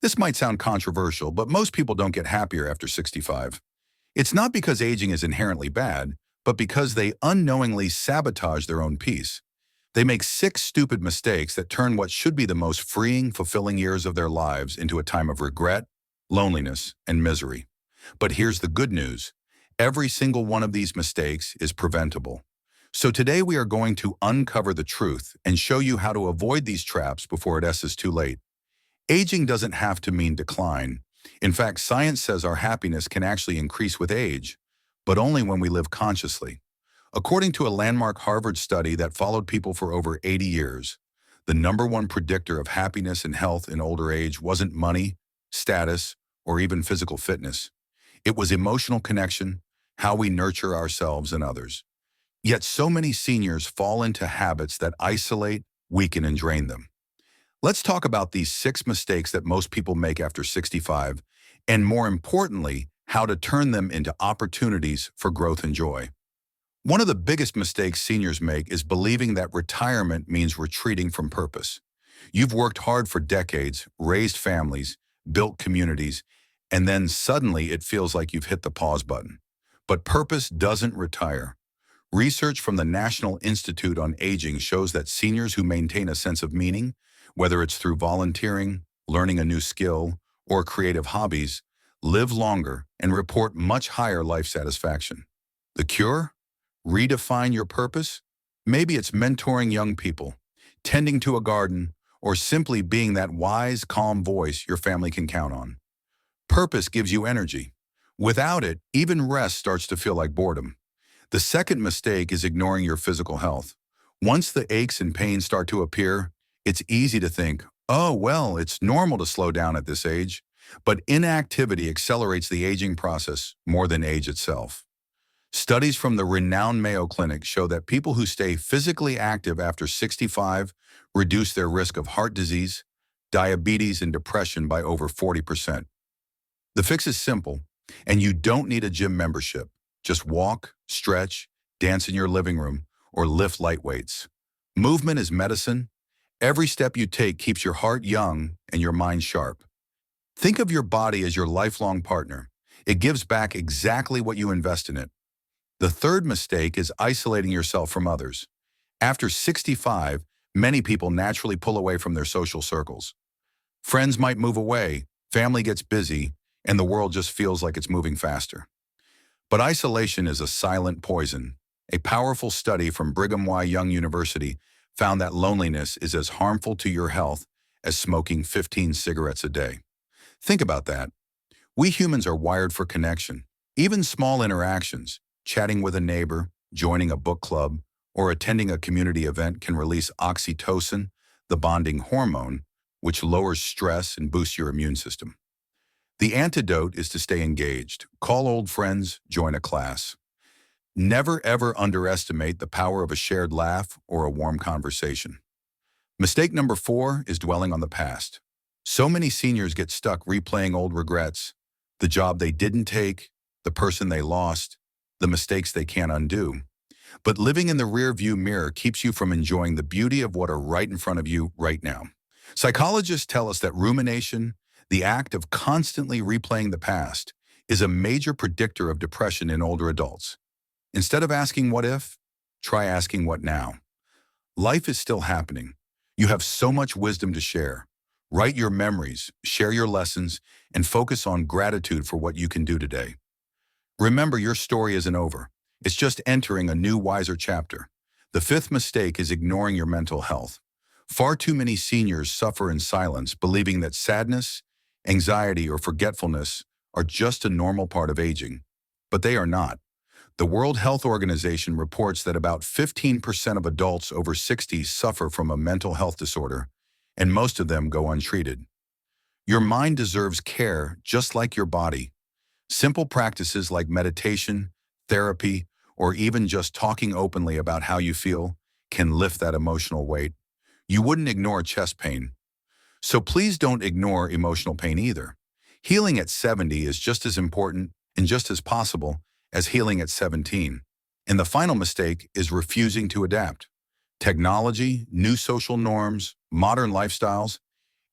This might sound controversial, but most people don't get happier after 65. It's not because aging is inherently bad, but because they unknowingly sabotage their own peace. They make six stupid mistakes that turn what should be the most freeing, fulfilling years of their lives into a time of regret, loneliness, and misery. But here's the good news. Every single one of these mistakes is preventable. So today we are going to uncover the truth and show you how to avoid these traps before it is too late. Aging doesn't have to mean decline. In fact, science says our happiness can actually increase with age, but only when we live consciously. According to a landmark Harvard study that followed people for over 80 years, the number one predictor of happiness and health in older age wasn't money, status, or even physical fitness. It was emotional connection, how we nurture ourselves and others. Yet so many seniors fall into habits that isolate, weaken, and drain them. Let's talk about these six mistakes that most people make after 65, and more importantly, how to turn them into opportunities for growth and joy. One of the biggest mistakes seniors make is believing that retirement means retreating from purpose. You've worked hard for decades, raised families, built communities, and then suddenly it feels like you've hit the pause button. But purpose doesn't retire. Research from the National Institute on Aging shows that seniors who maintain a sense of meaning, whether it's through volunteering, learning a new skill, or creative hobbies, live longer and report much higher life satisfaction. The cure? Redefine your purpose? Maybe it's mentoring young people, tending to a garden, or simply being that wise, calm voice your family can count on. Purpose gives you energy. Without it, even rest starts to feel like boredom. The second mistake is ignoring your physical health. Once the aches and pains start to appear, it's easy to think, oh, well, it's normal to slow down at this age. But inactivity accelerates the aging process more than age itself. Studies from the renowned Mayo Clinic show that people who stay physically active after 65 reduce their risk of heart disease, diabetes, and depression by over 40%. The fix is simple, and you don't need a gym membership. Just walk, stretch, dance in your living room, or lift light weights. Movement is medicine. Every step you take keeps your heart young and your mind sharp. Think of your body as your lifelong partner. It gives back exactly what you invest in it. The third mistake is isolating yourself from others. After 65, many people naturally pull away from their social circles. Friends might move away, family gets busy, and the world just feels like it's moving faster. But isolation is a silent poison. A powerful study from Brigham Young University found that loneliness is as harmful to your health as smoking 15 cigarettes a day. Think about that. We humans are wired for connection. Even small interactions, chatting with a neighbor, joining a book club, or attending a community event can release oxytocin, the bonding hormone, which lowers stress and boosts your immune system. The antidote is to stay engaged. Call old friends, join a class. Never ever underestimate the power of a shared laugh or a warm conversation. Mistake number 4 is dwelling on the past. So many seniors get stuck replaying old regrets, the job they didn't take, the person they lost, the mistakes they can't undo. But living in the rear-view mirror keeps you from enjoying the beauty of what are right in front of you right now. Psychologists tell us that rumination, the act of constantly replaying the past, is a major predictor of depression in older adults. Instead of asking what if, try asking what now. Life is still happening. You have so much wisdom to share. Write your memories, share your lessons, and focus on gratitude for what you can do today. Remember, your story isn't over. It's just entering a new, wiser chapter. The fifth mistake is ignoring your mental health. Far too many seniors suffer in silence, believing that sadness, anxiety, or forgetfulness are just a normal part of aging. But they are not. The World Health Organization reports that about 15% of adults over 60 suffer from a mental health disorder, and most of them go untreated. Your mind deserves care just like your body. Simple practices like meditation, therapy, or even just talking openly about how you feel can lift that emotional weight. You wouldn't ignore chest pain. So please don't ignore emotional pain either. Healing at 70 is just as important and just as possible as healing at 17. And the final mistake is refusing to adapt. Technology, new social norms, modern lifestyles,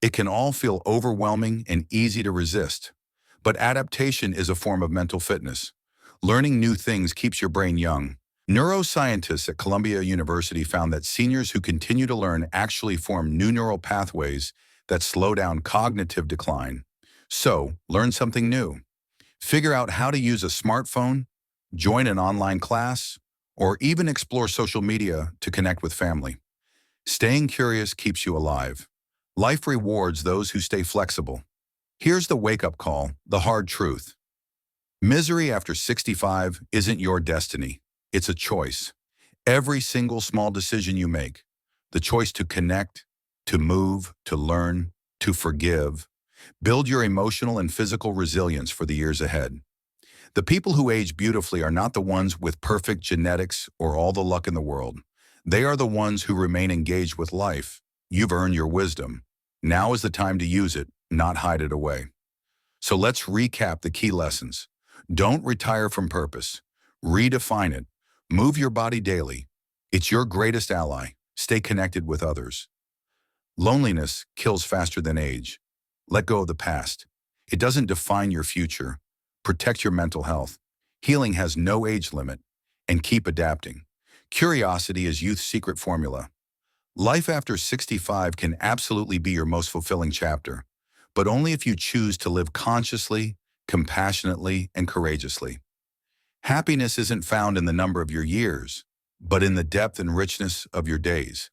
It can all feel overwhelming and easy to resist. But adaptation is a form of mental fitness. Learning new things keeps your brain young. Neuroscientists at Columbia University found that seniors who continue to learn actually form new neural pathways that slow down cognitive decline. So, learn something new. Figure out how to use a smartphone, join an online class, or even explore social media to connect with family. Staying curious keeps you alive. Life rewards those who stay flexible. Here's the wake-up call, the hard truth. Misery after 65 isn't your destiny. It's a choice. Every single small decision you make, the choice to connect, to move, to learn, to forgive, build your emotional and physical resilience for the years ahead. The people who age beautifully are not the ones with perfect genetics or all the luck in the world. They are the ones who remain engaged with life. You've earned your wisdom. Now is the time to use it, not hide it away. So let's recap the key lessons. Don't retire from purpose. Redefine it. Move your body daily. It's your greatest ally. Stay connected with others. Loneliness kills faster than age. Let go of the past. It doesn't define your future. Protect your mental health. Healing has no age limit. And keep adapting. Curiosity is youth's secret formula. Life after 65 can absolutely be your most fulfilling chapter, but only if you choose to live consciously, compassionately, and courageously. Happiness isn't found in the number of your years, but in the depth and richness of your days.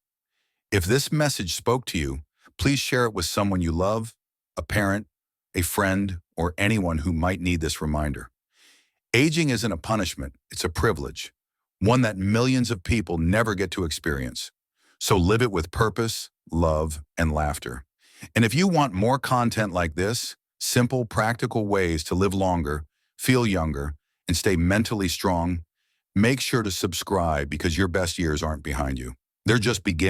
If this message spoke to you, please share it with someone you love, a parent, a friend, or anyone who might need this reminder. Aging isn't a punishment, it's a privilege, one that millions of people never get to experience. So live it with purpose, love, and laughter. And if you want more content like this, simple, practical ways to live longer, feel younger, and stay mentally strong, make sure to subscribe because your best years aren't behind you. They're just beginning.